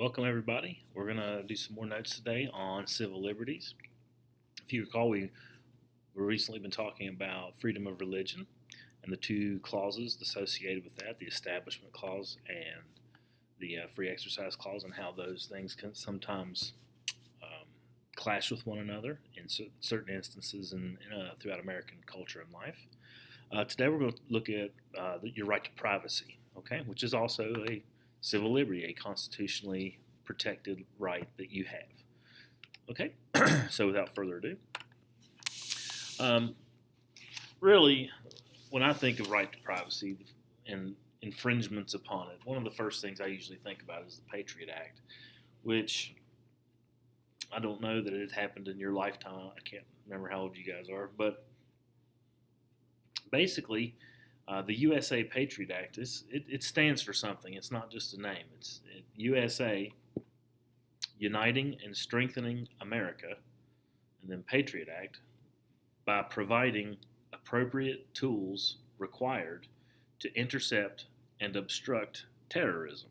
Welcome, everybody. We're going to do some more notes today on civil liberties. If you recall, we've recently been talking about freedom of religion and the two clauses associated with that, the Establishment Clause and the Free Exercise Clause, and how those things can sometimes clash with one another in certain instances throughout American culture and life. Today we're going to look at your right to privacy, which is also a civil liberty, a constitutionally protected right that you have. Okay, so without further ado, really, when I think of right to privacy and infringements upon it, one of the first things I usually think about is the Patriot Act, which I don't know that it happened in your lifetime. I can't remember how old you guys are, but basically, the USA Patriot Act, it stands for something. It's not just a name. It's USA, Uniting and Strengthening America, and then Patriot Act, by providing appropriate tools required to intercept and obstruct terrorism.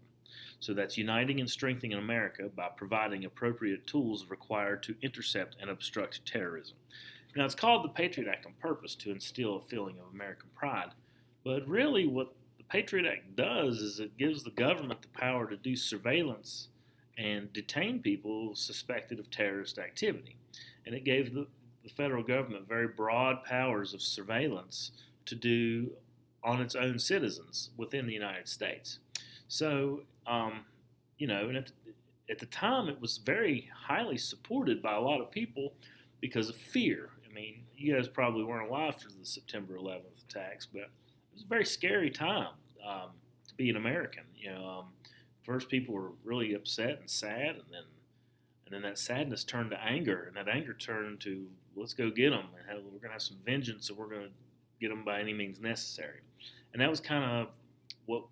So that's uniting and strengthening America by providing appropriate tools required to intercept and obstruct terrorism. Now, it's called the Patriot Act on purpose to instill a feeling of American pride. But really, what the Patriot Act does is it gives the government the power to do surveillance and detain people suspected of terrorist activity. And it gave the federal government very broad powers of surveillance to do on its own citizens within the United States. So, and at the time, it was very highly supported by a lot of people because of fear. I mean, you guys probably weren't alive for the September 11th attacks, but it was a very scary time to be an American. First people were really upset and sad, and then that sadness turned to anger, and that anger turned to let's go get them, and we're going to have some vengeance, and we're going to get them by any means necessary. And that was kind of what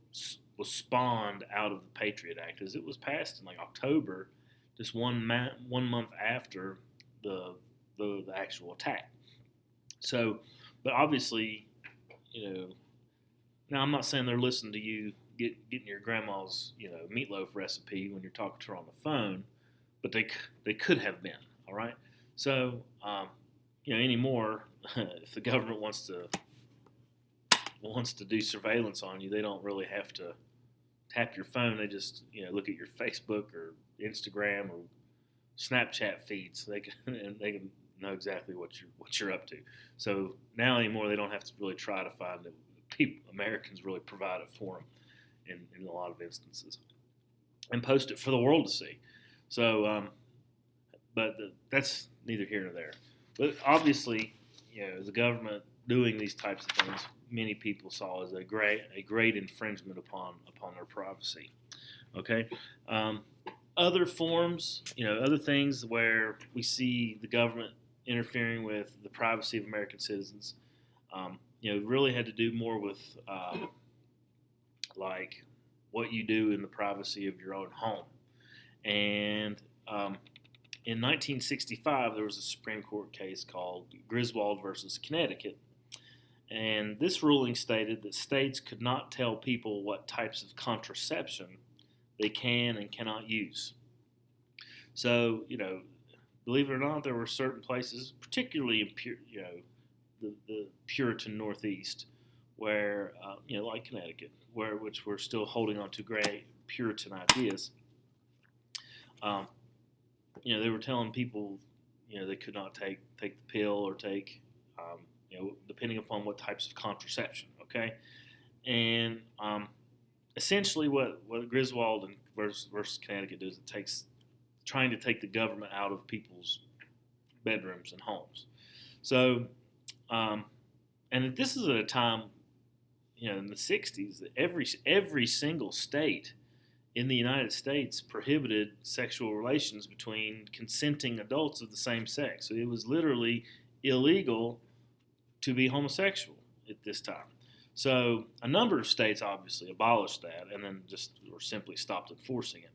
was spawned out of the Patriot Act, as it was passed in like October, just one month after the actual attack. So, but obviously, now I'm not saying they're listening to you getting your grandma's meatloaf recipe when you're talking to her on the phone, but they could have been. All right. So anymore, if the government wants to do surveillance on you, they don't really have to tap your phone. They just look at your Facebook or Instagram or Snapchat feeds. They can know exactly what you're up to. So now anymore, they don't have to really try to find it. Americans really provide it for them in a lot of instances and post it for the world to see. So, that's neither here nor there. But obviously, the government doing these types of things, many people saw as a great infringement upon their privacy. Okay. Other forms, other things where we see the government interfering with the privacy of American citizens, really had to do more with like what you do in the privacy of your own home. And in 1965, there was a Supreme Court case called Griswold versus Connecticut. And this ruling stated that states could not tell people what types of contraception they can and cannot use. So, believe it or not, there were certain places, particularly in the Puritan Northeast, where like Connecticut, which were still holding on to great Puritan ideas. They were telling people, they could not take the pill or take, depending upon what types of contraception. Okay, and essentially, what Griswold and versus Connecticut does, it takes trying to take the government out of people's bedrooms and homes. So, and this is at a time, in the 60s, that every single state in the United States prohibited sexual relations between consenting adults of the same sex. So it was literally illegal to be homosexual at this time. So a number of states obviously abolished that and then or simply stopped enforcing it.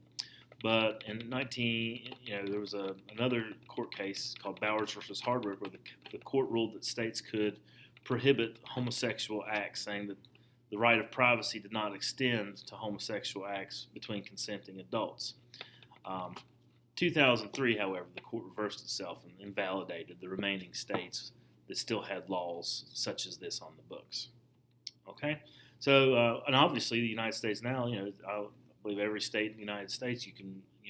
But in there was another court case called Bowers versus Hardwick, where the court ruled that states could prohibit homosexual acts, saying that the right of privacy did not extend to homosexual acts between consenting adults. Um, 2003, however, the court reversed itself and invalidated the remaining states that still had laws such as this on the books. Okay, so and obviously the United States now, I believe every state in the United States,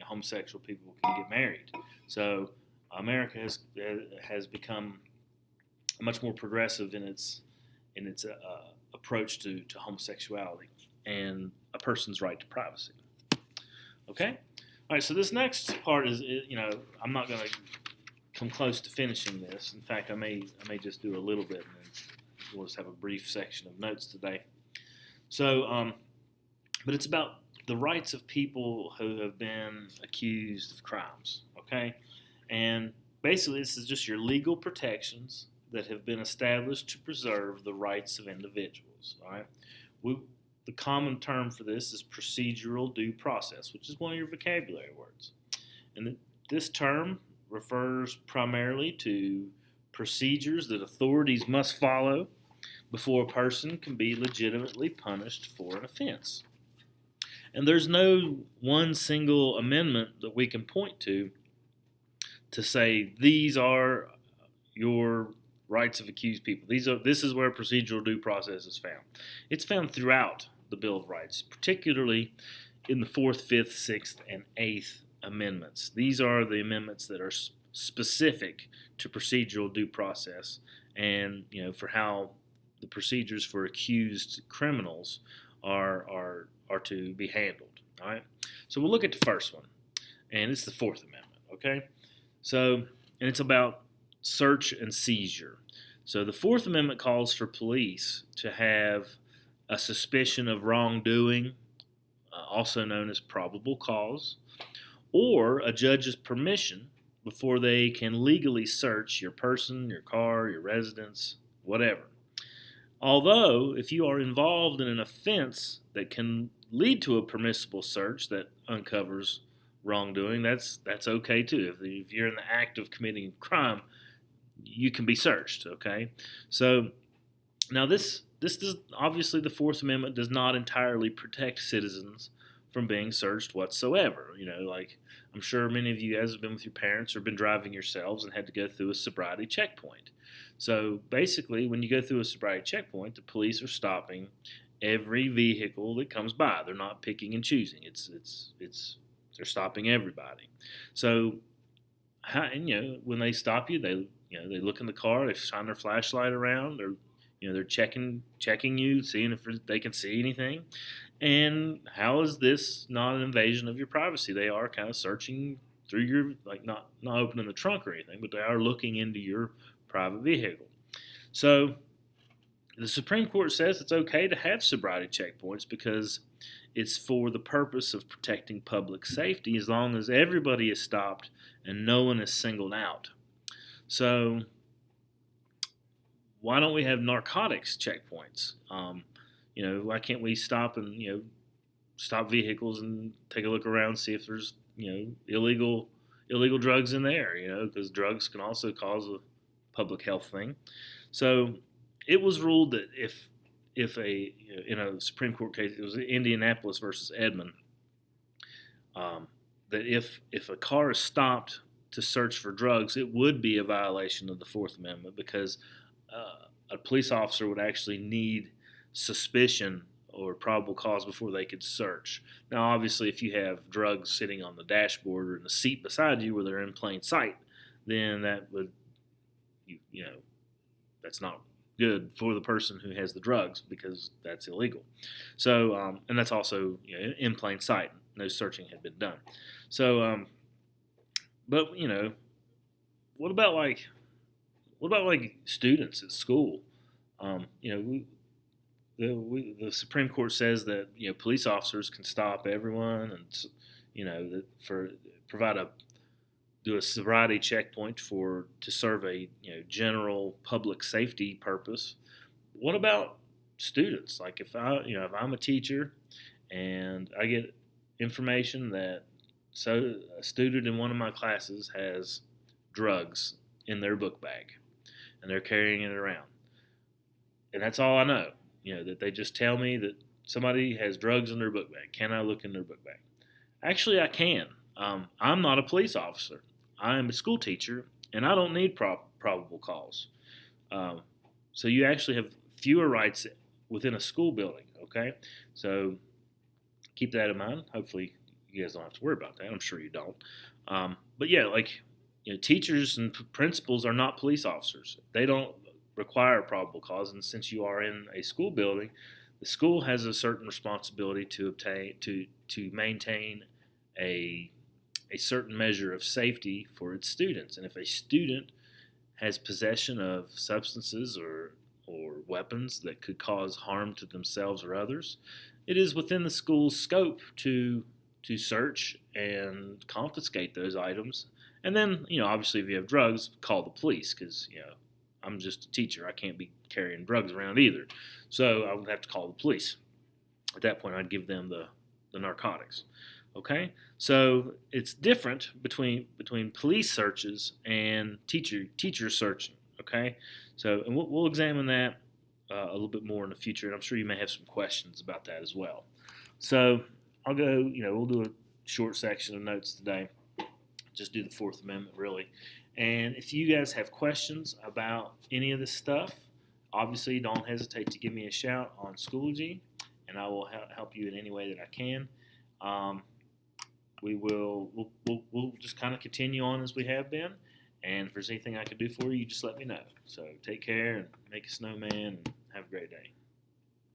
homosexual people can get married. So America has become much more progressive in its approach to homosexuality and a person's right to privacy. Okay, all right. So this next part is, I'm not going to come close to finishing this. In fact, I may just do a little bit, and then we'll just have a brief section of notes today. So, but it's about the rights of people who have been accused of crimes. Okay, and basically, this is just your legal protections that have been established to preserve the rights of individuals. All right, the common term for this is procedural due process, which is one of your vocabulary words, and this term refers primarily to procedures that authorities must follow before a person can be legitimately punished for an offense. And there's no one single amendment that we can point to say these are your rights of accused people. This is where procedural due process is found. It's found throughout the Bill of Rights, particularly in the 4th, 5th, 6th, and 8th amendments. These are the amendments that are specific to procedural due process and for how the procedures for accused criminals are to be handled. All right. So we'll look at the first one, and it's the 4th Amendment. Okay. So, and it's about search and seizure. So the 4th Amendment calls for police to have a suspicion of wrongdoing, also known as probable cause, or a judge's permission before they can legally search your person, your car, your residence, whatever. Although, if you are involved in an offense that can lead to a permissible search that uncovers wrongdoing, that's okay too. If you're in the act of committing a crime, you can be searched. Okay, so now this does, obviously the 4th Amendment does not entirely protect citizens from being searched whatsoever. Like I'm sure many of you guys have been with your parents or been driving yourselves and had to go through a sobriety checkpoint. So basically, when you go through a sobriety checkpoint, the police are stopping every vehicle that comes by. They're not picking and choosing. They're stopping everybody. So, when they stop you, they look in the car, they shine their flashlight around, they're checking you, seeing if they can see anything. And how is this not an invasion of your privacy? They are kind of searching through your, not opening the trunk or anything, but they are looking into your private vehicle. So the Supreme Court says it's okay to have sobriety checkpoints because it's for the purpose of protecting public safety as long as everybody is stopped and no one is singled out. So why don't we have narcotics checkpoints? Why can't we stop and stop vehicles and take a look around, see if there's illegal drugs in there? Because drugs can also cause a public health thing. So it was ruled that if in a Supreme Court case, it was Indianapolis versus Edmond, that if a car is stopped to search for drugs, it would be a violation of the 4th Amendment because a police officer would actually need suspicion or probable cause before they could search. Now, obviously, if you have drugs sitting on the dashboard or in the seat beside you where they're in plain sight, then that would, that's not good for the person who has the drugs because that's illegal. So, and that's also in plain sight. No searching had been done. So, but what about students at school? The Supreme Court says that police officers can stop everyone and do a sobriety checkpoint to serve a general public safety purpose. What about students? Like if I'm a teacher and I get information that a student in one of my classes has drugs in their book bag and they're carrying it around, and that's all I know. That they just tell me that somebody has drugs in their book bag. Can I look in their book bag? Actually, I can. I'm not a police officer. I am a school teacher, and I don't need probable cause. Um, so you actually have fewer rights within a school building. Okay, so keep that in mind. Hopefully, you guys don't have to worry about that. I'm sure you don't. But yeah, like teachers and principals are not police officers. They don't require probable cause, and since you are in a school building, the school has a certain responsibility to obtain to maintain a a certain measure of safety for its students. And if a student has possession of substances or weapons that could cause harm to themselves or others, it is within the school's scope to search and confiscate those items. And then, obviously, if you have drugs, call the police because, I'm just a teacher. I can't be carrying drugs around either. So I would have to call the police. At that point, I'd give them the narcotics. Okay, so it's different between police searches and teacher searching. Okay, so and we'll examine that a little bit more in the future, and I'm sure you may have some questions about that as well. So I'll go. We'll do a short section of notes today. Just do the Fourth Amendment really, and if you guys have questions about any of this stuff, obviously don't hesitate to give me a shout on Schoology, and I will help you in any way that I can. Um, we'll just kind of continue on as we have been. And if there's anything I can do for you, just let me know. So take care and make a snowman and have a great day.